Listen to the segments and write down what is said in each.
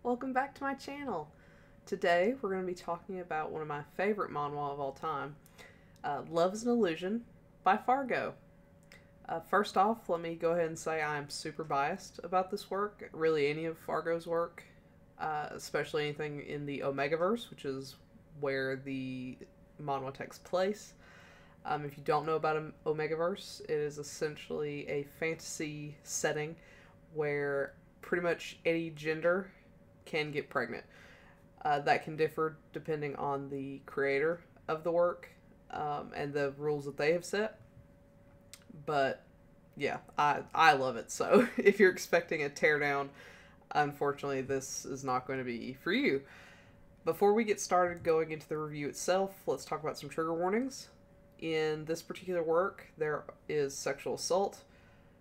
Welcome back to my channel. Today we're going to be talking about one of my favorite manhwa of all time, Love is an Illusion by Fargo. First off, let me go ahead and say I'm super biased about this work, really any of Fargo's work, especially anything in the Omegaverse, which is where the manhwa takes place. If you don't know about Omegaverse, it is essentially a fantasy setting where pretty much any gender can get pregnant. That can differ depending on the creator of the work and the rules that they have set. But yeah, I love it. So if you're expecting a teardown, unfortunately this is not going to be for you. Before we get started going into the review itself, let's talk about some trigger warnings. In this particular work, there is sexual assault,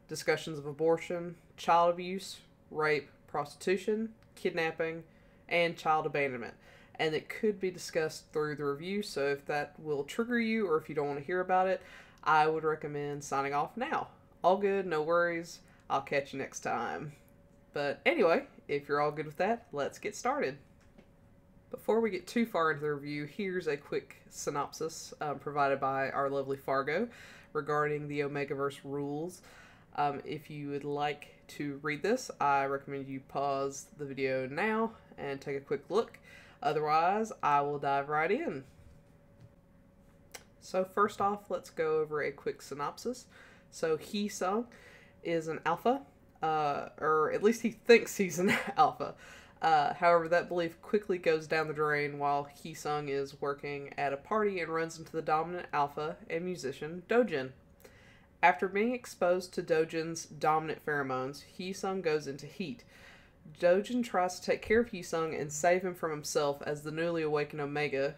discussions of abortion, child abuse, rape, prostitution, kidnapping, and child abandonment. And it could be discussed through the review, so if that will trigger you or if you don't want to hear about it, I would recommend signing off now. All good, no worries. I'll catch you next time. But anyway, if you're all good with that, let's get started. Before we get too far into the review, here's a quick synopsis provided by our lovely Fargo regarding the Omegaverse rules. If you would like to read this, I recommend you pause the video now and take a quick look. Otherwise, I will dive right in. So first off, let's go over a quick synopsis. So Hee-sung is an alpha, or at least he thinks he's an alpha. However, that belief quickly goes down the drain while Hee-sung is working at a party and runs into the dominant alpha and musician Dojin. After being exposed to Dojin's dominant pheromones, Hee-sung goes into heat. Dojin tries to take care of Hee-sung and save him from himself as the newly awakened Omega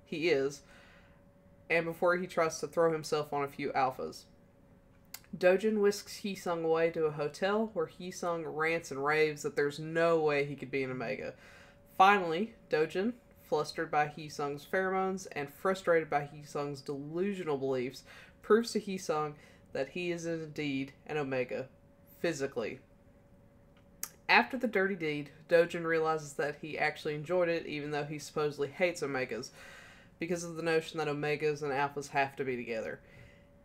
he is, and before he tries to throw himself on a few alphas. Dojin whisks Hee-sung away to a hotel where Hee-sung rants and raves that there's no way he could be an Omega. Finally, Dojin, flustered by Hee-sung's pheromones and frustrated by Hee-sung's delusional beliefs, proves to Hee-sung that he is indeed an Omega, physically. After the dirty deed, Dojin realizes that he actually enjoyed it even though he supposedly hates Omegas, because of the notion that Omegas and Alphas have to be together.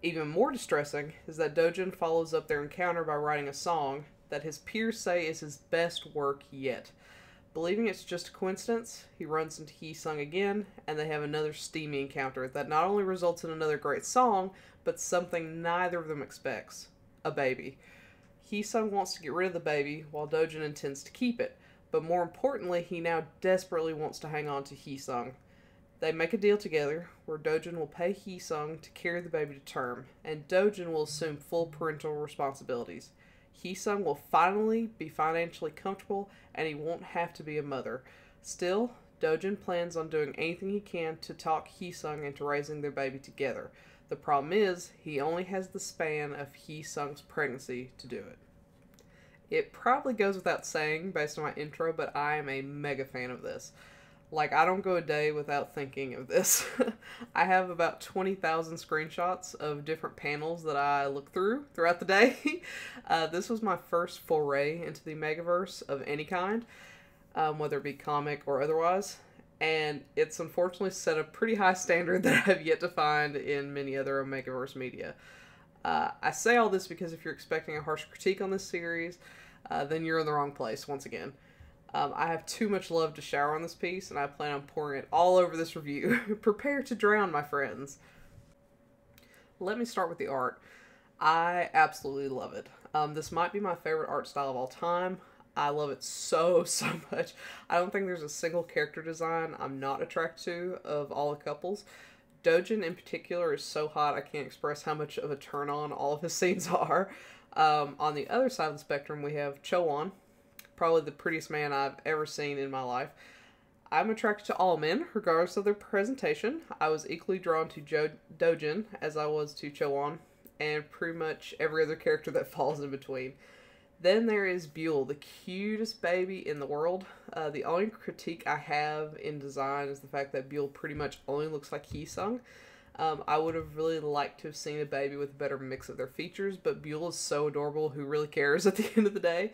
Even more distressing is that Dojin follows up their encounter by writing a song that his peers say is his best work yet. Believing it's just a coincidence, he runs into Hee-sung again, and they have another steamy encounter that not only results in another great song, but something neither of them expects: a baby. Hee-sung wants to get rid of the baby, while Dojin intends to keep it, but more importantly, he now desperately wants to hang on to Hee-sung. They make a deal together, where Dojin will pay Hee-sung to carry the baby to term, and Dojin will assume full parental responsibilities. Hee-sung will finally be financially comfortable, and he won't have to be a mother. Still, Dojin plans on doing anything he can to talk Hee-sung into raising their baby together. The problem is, he only has the span of Hee-sung's pregnancy to do it. It probably goes without saying based on my intro, but I am a mega fan of this. Like, I don't go a day without thinking of this. I have about 20,000 screenshots of different panels that I look through throughout the day. This was my first foray into the Megaverse of any kind, whether it be comic or otherwise. And it's unfortunately set a pretty high standard that I have yet to find in many other Omegaverse media. I say all this because if you're expecting a harsh critique on this series, then you're in the wrong place once again. I have too much love to shower on this piece, and I plan on pouring it all over this review. Prepare to drown, my friends. Let me start with the art. I absolutely love it. This might be my favorite art style of all time. I love it so much. I don't think there's a single character design I'm not attracted to of all the couples. Dojin in particular is so hot I can't express how much of a turn on all of his scenes are. On the other side of the spectrum we have Chowon, probably the prettiest man I've ever seen in my life. I'm attracted to all men, regardless of their presentation. I was equally drawn to Dojin as I was to Chowon, and pretty much every other character that falls in between. Then there is Buell, the cutest baby in the world. The only critique I have in design is the fact that Buell pretty much only looks like Hee-sung. I would have really liked to have seen a baby with a better mix of their features, but Buell is so adorable, who really cares at the end of the day.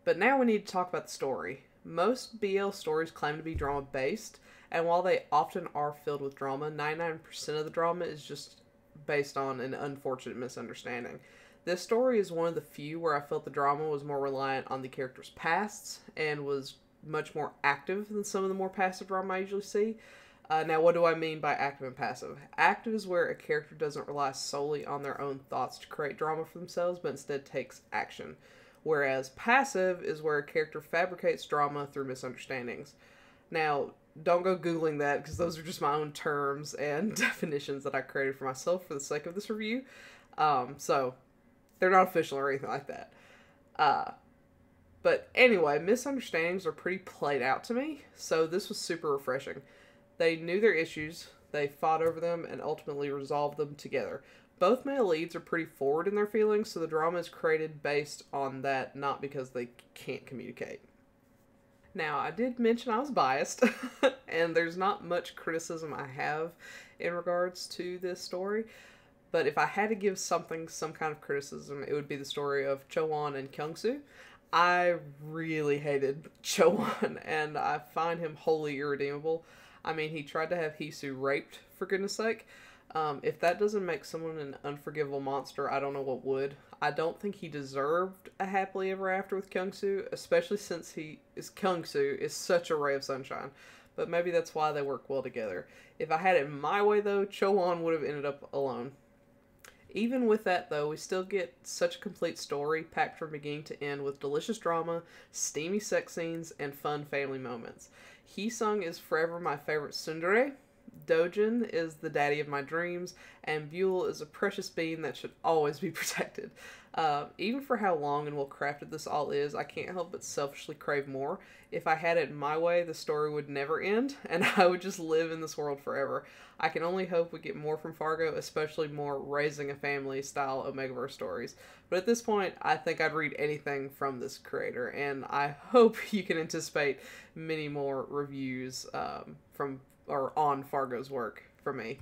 But now we need to talk about the story. Most BL stories claim to be drama based, and while they often are filled with drama, 99% of the drama is just based on an unfortunate misunderstanding. This story is one of the few where I felt the drama was more reliant on the characters' pasts and was much more active than some of the more passive drama I usually see. Now, what do I mean by active and passive? Active is where a character doesn't rely solely on their own thoughts to create drama for themselves, but instead takes action. Whereas passive is where a character fabricates drama through misunderstandings. Now, don't go Googling that because those are just my own terms and definitions that I created for myself for the sake of this review. So, they're not official or anything like that. But anyway, misunderstandings are pretty played out to me, so this was super refreshing. They knew their issues, they fought over them, and ultimately resolved them together. Both male leads are pretty forward in their feelings, so the drama is created based on that, not because they can't communicate. Now, I did mention I was biased, and there's not much criticism I have in regards to this story, but if I had to give something some kind of criticism, it would be the story of Cho-won and Kyung-soo. I really hated Cho-won, and I find him wholly irredeemable. I mean, he tried to have Hisu raped, for goodness sake. If that doesn't make someone an unforgivable monster, I don't know what would. I don't think he deserved a happily ever after with Kyung-soo, especially since Kyung-soo is such a ray of sunshine. But maybe that's why they work well together. If I had it my way, though, Cho-won would have ended up alone. Even with that, though, we still get such a complete story, packed from beginning to end with delicious drama, steamy sex scenes, and fun family moments. Hee-sung is forever my favorite tsundere, Dojin is the daddy of my dreams, and Buell is a precious being that should always be protected. Even for how long and well crafted this all is, I can't help but selfishly crave more. If I had it my way, the story would never end, and I would just live in this world forever. I can only hope we get more from Fargo, especially more raising a family style Omegaverse stories. But at this point, I think I'd read anything from this creator, and I hope you can anticipate many more reviews on Fargo's work from me.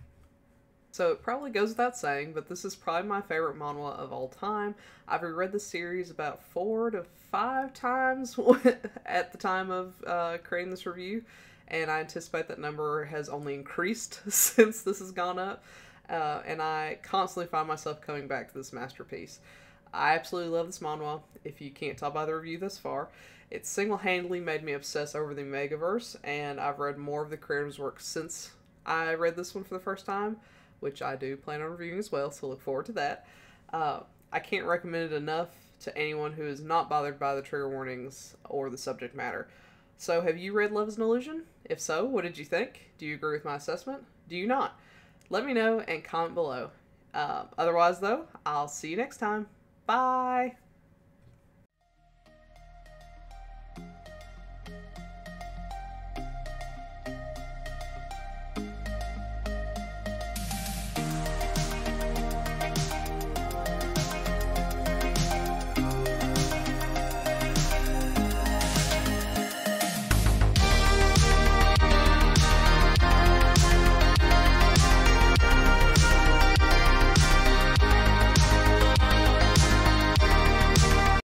So it probably goes without saying, but this is probably my favorite manhwa of all time. I've reread the series about 4 to 5 times at the time of creating this review, and I anticipate that number has only increased since this has gone up, and I constantly find myself coming back to this masterpiece. I absolutely love this manhwa, if you can't tell by the review thus far. It single-handedly made me obsess over the Megaverse, and I've read more of the creator's work since I read this one for the first time, which I do plan on reviewing as well, so look forward to that. I can't recommend it enough to anyone who is not bothered by the trigger warnings or the subject matter. So have you read Love is an Illusion? If so, what did you think? Do you agree with my assessment? Do you not? Let me know and comment below. Otherwise, though, I'll see you next time. Bye!